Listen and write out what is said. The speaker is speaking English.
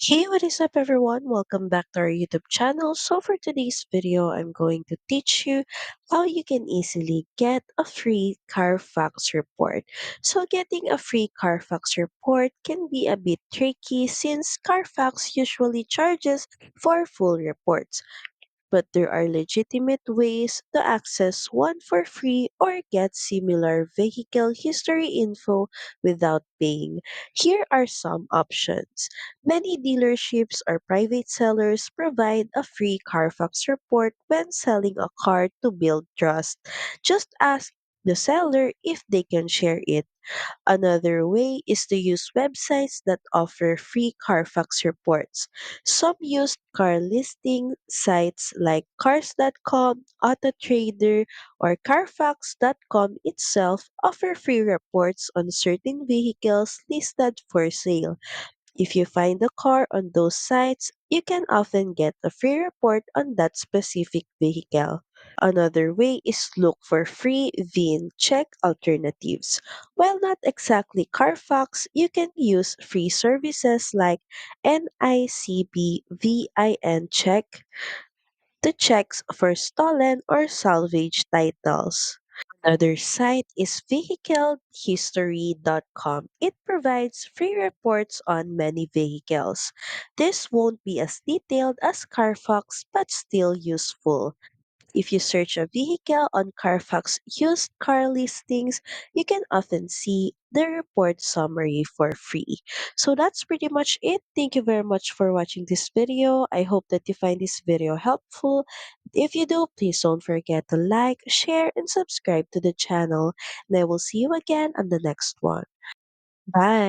Hey, what is up everyone? Welcome back to our YouTube channel. So for today's video, I'm going to teach you how you can easily get a free Carfax report. So getting a free Carfax report can be a bit tricky since Carfax usually charges for full reports, but there are legitimate ways to access one for free or get similar vehicle history info without paying. Here are some options. Many dealerships or private sellers provide a free Carfax report when selling a car to build trust. Just ask the seller if they can share it. Another way is to use websites that offer free Carfax reports. Some used car listing sites like Cars.com, AutoTrader, or Carfax.com itself offer free reports on certain vehicles listed for sale. If you find a car on those sites, you can often get a free report on that specific vehicle. Another way is look for free VIN check alternatives. While not exactly Carfax, you can use free services like NICB VIN check to check for stolen or salvage titles. Another site is vehiclehistory.com. It provides free reports on many vehicles. This won't be as detailed as Carfax but still useful. If you search a vehicle on Carfax used car listings, you can often see the report summary for free. So that's pretty much it. Thank you very much for watching this video. I hope that you find this video helpful. If you do, please don't forget to like, share, and subscribe to the channel. And I will see you again on the next one. Bye.